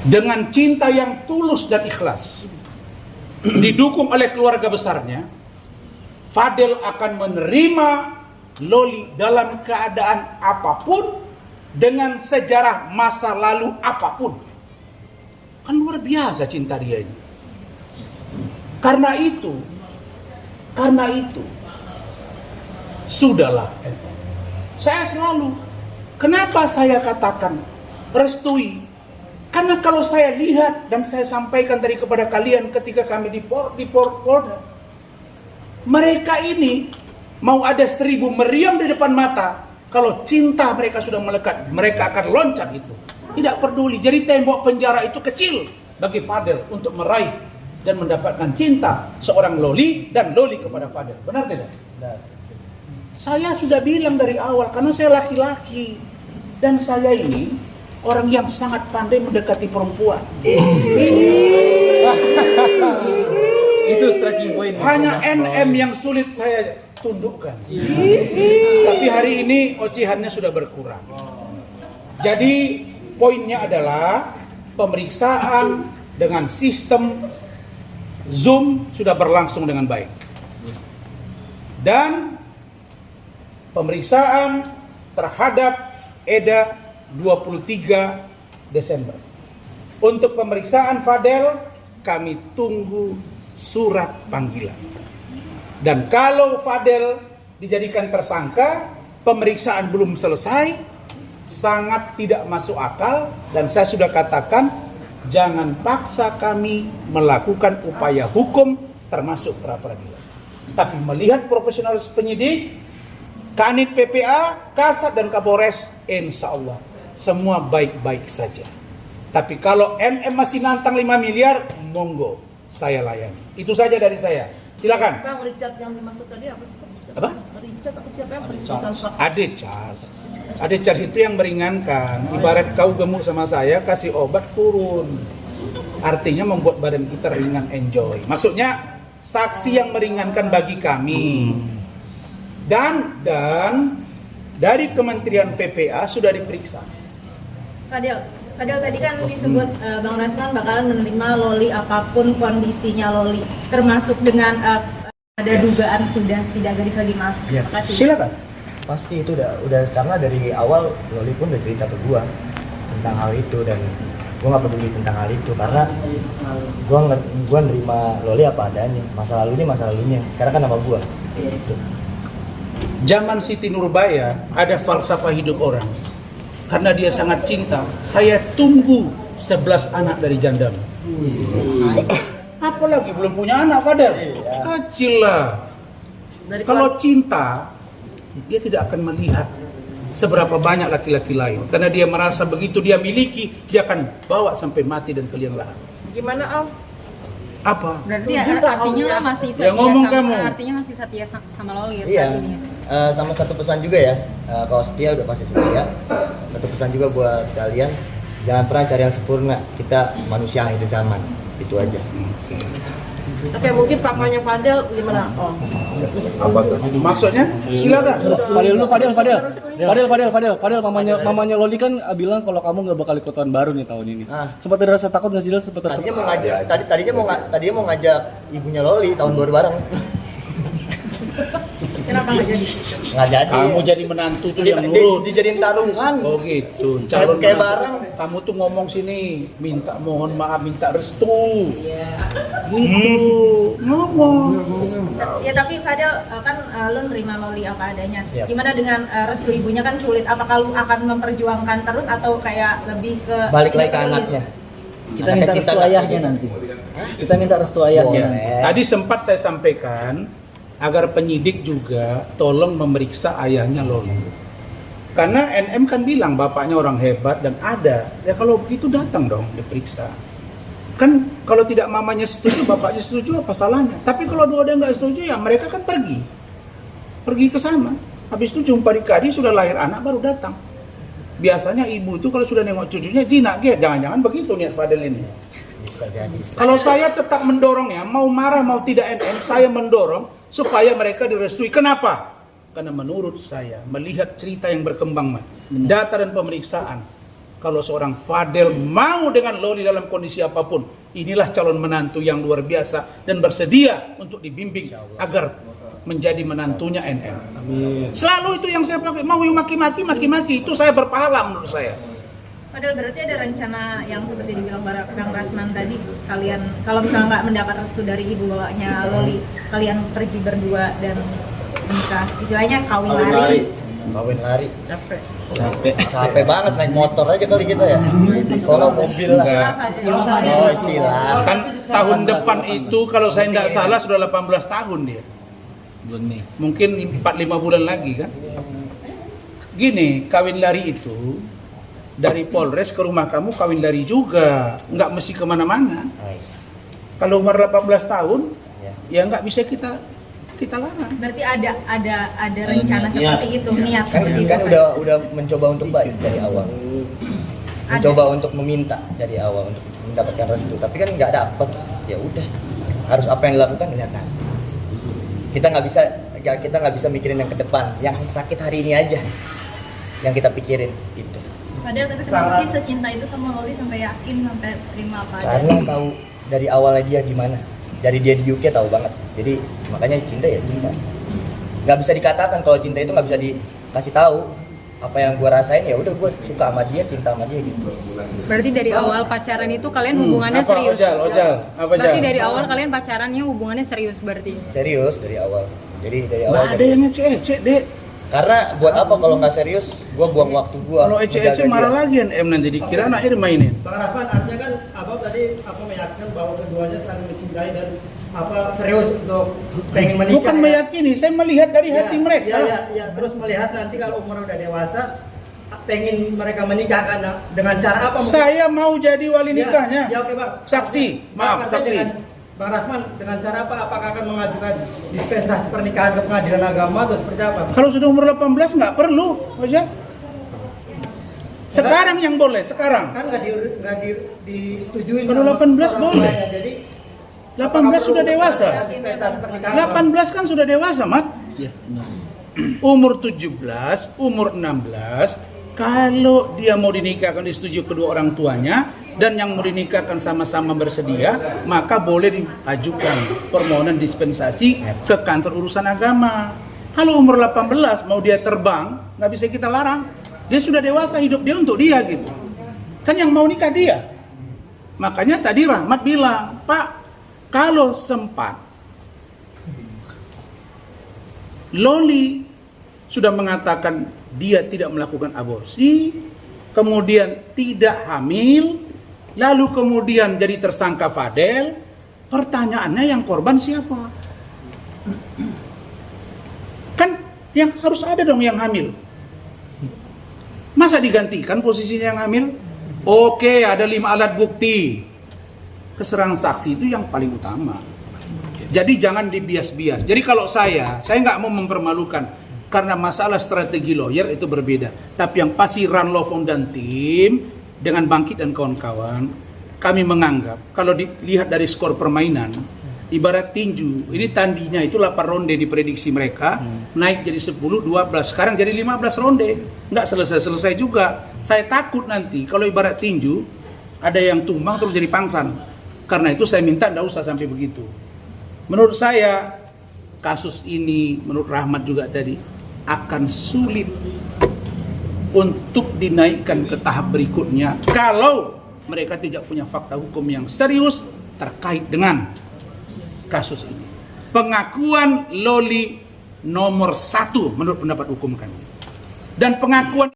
dengan cinta yang tulus dan ikhlas, didukung oleh keluarga besarnya, Fadel akan menerima Loli dalam keadaan apapun, dengan sejarah masa lalu apapun. Kan luar biasa cinta dia ini. Karena itu, sudahlah. Saya selalu, kenapa saya katakan restui? Karena kalau saya lihat dan saya sampaikan tadi kepada kalian ketika kami di Polda, mereka ini mau ada 1000 meriam di depan mata, kalau cinta mereka sudah melekat, mereka akan loncat itu. Tidak peduli. Jadi tembok penjara itu kecil bagi Fadel untuk meraih dan mendapatkan cinta seorang Loli dan Loli kepada Fadel. Benar tidak? Benar. Saya sudah bilang dari awal, karena saya laki-laki dan saya ini orang yang sangat pandai mendekati perempuan. Itu stretching point. Hanya NM yang sulit saya tundukkan. Tapi hari ini ocehannya sudah berkurang. Jadi poinnya adalah pemeriksaan dengan sistem Zoom sudah berlangsung dengan baik. Dan pemeriksaan terhadap Eda 23 Desember. Untuk pemeriksaan Fadel, kami tunggu surat panggilan. Dan kalau Fadel dijadikan tersangka, pemeriksaan belum selesai, sangat tidak masuk akal. Dan saya sudah katakan, jangan paksa kami melakukan upaya hukum termasuk pra-peradilan. Tapi melihat profesionalis penyidik, Kanit PPA, Kasat dan Kapolres, insya Allah semua baik-baik saja. Tapi kalau NM masih nantang 5 miliar, monggo saya layani. Itu saja dari saya. Silakan. Bang, Richard yang dimaksud tadi apa? Apa? Richard atau siapa yang Ade Charles itu yang meringankan. Ibarat kau gemuk sama saya, kasih obat turun. Artinya membuat badan kita ringan, enjoy. Maksudnya saksi yang meringankan bagi kami. Dan dari Kementerian PPA sudah diperiksa. Fadel tadi kan disebut Bang Rasman bakalan menerima Loli apapun kondisinya Loli, termasuk dengan ada dugaan sudah tidak gadis lagi, maaf. Ya. Terima kasih. Silakan. Pasti itu udah karena dari awal Loli pun udah cerita ke gua tentang hal itu, dan gua nggak peduli tentang hal itu karena gua nerima Loli apa adanya. Masa lalunya. Sekarang kan nama gua. Gitu. Zaman Siti Nurbaya ada falsafah hidup orang. Karena dia sangat cinta, saya tunggu 11 anak dari janda. Apalagi belum punya anak, Fadel. Kecil lah. Kalau cinta, dia tidak akan melihat seberapa banyak laki-laki lain. Karena dia merasa begitu dia miliki, dia akan bawa sampai mati dan ke liang lahat. Gimana, Al? Apa? Berarti artinya masih setia ngomong sama, kamu. Artinya masih setia sama Loli ya Iya. saat ini. Sama satu pesan juga ya, kalau setia udah pasti setia. Satu pesan juga buat kalian, jangan pernah cari yang sempurna. Kita manusia akhir zaman, itu aja. Oke, mungkin papanya Fadel gimana? Oh. Maksudnya? Silakan. Fadel, mamanya Loli kan bilang kalau kamu nggak bakal ikutan baru nih tahun ini. Sempat ada rasa takut nggak sih? Tadinya mau ngajak ibunya Loli tahun baru bareng. Kenapa nggak jadi? Nggak jadi. Kamu jadi menantu tuh yang nurut. Dijadiin taruhan. Oh gitu. Calon Kayak menantu. barang. Kamu tuh ngomong sini, mohon maaf, minta restu. Gitu. Ngomong. Ya tapi Fadel kan lu nerima Loli apa adanya. Yap. Gimana dengan restu ibunya kan sulit. Apakah lu akan memperjuangkan terus atau kayak lebih ke Balik lagi ke anaknya. Kita minta restu ayahnya nanti. Kita minta restu ayahnya. Boleh. Tadi sempat saya sampaikan agar penyidik juga tolong memeriksa ayahnya Loli. Karena NM kan bilang bapaknya orang hebat dan ada. Ya kalau begitu datang dong diperiksa. Kan kalau tidak mamanya setuju, bapaknya setuju, apa salahnya? Tapi kalau dua-dua nggak setuju, ya mereka kan pergi ke sana. Habis itu jumpa di Kadi, sudah lahir anak baru datang. Biasanya ibu itu kalau sudah nengok cucunya jinak, jangan-jangan begitu niat Fadel ini. Bisa jadi. Kalau saya tetap mendorong ya, mau marah mau tidak NM, saya mendorong supaya mereka direstui. Kenapa? Karena menurut saya, melihat cerita yang berkembang, data dan pemeriksaan, kalau seorang Fadel mau dengan Loli dalam kondisi apapun, inilah calon menantu yang luar biasa dan bersedia untuk dibimbing agar menjadi menantunya NM. Amin. Selalu itu yang saya pakai. Mau maki-maki itu saya berpahala menurut saya. Padahal berarti ada rencana yang seperti dibilang Kang Rasman tadi, kalian kalau misalnya nggak mendapat restu dari ibu bapaknya Loli, kalian pergi berdua dan menikah, istilahnya kawin lari. Kawin lari. Capek. Capek banget naik motor aja kali kita ya. Kalau mobil lah. Oh, istilah. Kan tahun depan itu kalau saya tidak salah sudah 18 tahun dia. Belum nih. Mungkin 4-5 bulan lagi kan. Gini, kawin lari itu dari Polres ke rumah kamu kawin lari juga, nggak mesti kemana-mana. Kalau umur 18 tahun, ya nggak bisa kita larang. Berarti ada rencana seperti itu, niat seperti itu. Kan udah mencoba untuk baik dari awal. Mencoba untuk meminta dari awal untuk mendapatkan restu, tapi kan nggak dapet. Ya udah, harus apa yang dilakukan lihat nanti. Kita nggak bisa mikirin yang ke depan, yang sakit hari ini aja yang kita pikirin itu. Padahal tapi kenapa sih secinta itu sama Loli sampai yakin sampai terima apa aja? Karena tahu dari awalnya dia gimana. Dari dia di UK tahu banget. Jadi makanya cinta ya cinta. Nggak bisa dikatakan kalau cinta itu nggak bisa dikasih tahu. Apa yang gue rasain ya udah gue suka sama dia, cinta sama dia gitu. Berarti dari awal pacaran itu kalian hubungannya Apa, serius? Ojal? Apa Berarti Jal? dari awal kalian pacarannya hubungannya serius berarti? Serius dari awal. Jadi dari awal. Nggak ada yang ecek-ecek, Dek. Karena buat apa kalau nggak serius? Gue buang waktu gue. Kalau ecek-ecek marah lagi NM nanti dikira anaknya dimainin. Bang Rasman, artinya kan Abang tadi meyakinkan bahwa keduanya saling mencintai dan serius untuk pengen menikah. Bukan meyakini, saya melihat dari hati mereka. Iya. Terus melihat nanti kalau umur udah dewasa, pengen mereka menikah karena dengan cara apa? Saya mau jadi wali nikahnya. Ya oke Bang. Saksi, maaf, saksi. Bang Rasman, dengan cara apa? Apakah akan mengajukan dispensasi pernikahan ke pengadilan agama atau seperti apa? Kalau sudah umur 18 nggak perlu, Ojal. Sekarang yang boleh, sekarang. Kan nggak disetujui. Kalau 18 boleh. Jadi 18 sudah dewasa. 18 kan sudah dewasa, Mat. Umur 17, umur 16, kalau dia mau dinikahkan disetujui kedua orang tuanya dan yang mau dinikahkan sama-sama bersedia, maka boleh diajukan permohonan dispensasi ke kantor urusan agama. Kalau umur 18 mau dia terbang, nggak bisa kita larang. Dia sudah dewasa, hidup dia untuk dia gitu. Kan yang mau nikah dia. Makanya tadi Rahmat bilang, Pak, kalau sempat Loli sudah mengatakan dia tidak melakukan aborsi, kemudian tidak hamil, lalu kemudian jadi tersangka Fadel, pertanyaannya yang korban siapa? Kan yang harus ada dong yang hamil. Masa digantikan posisinya yang hamil? Oke, ada 5 alat bukti. Keterangan saksi itu yang paling utama. Jadi jangan dibias-bias. Jadi kalau saya nggak mau mempermalukan karena masalah strategi lawyer itu berbeda. Tapi yang pasti Ranlov dan tim dengan Bangkit dan kawan-kawan, kami menganggap kalau dilihat dari skor permainan, ibarat tinju, ini tandinya itu 8 ronde diprediksi mereka, naik jadi 10, 12, sekarang jadi 15 ronde. Nggak selesai-selesai juga. Saya takut nanti kalau ibarat tinju, ada yang tumbang terus jadi pangsan. Karena itu saya minta nggak usah sampai begitu. Menurut saya, kasus ini, menurut Rahmat juga tadi, akan sulit untuk dinaikkan ke tahap berikutnya kalau mereka tidak punya fakta hukum yang serius terkait dengan kasus ini. Pengakuan Loli nomor 1 menurut pendapat hukum kami. Dan pengakuan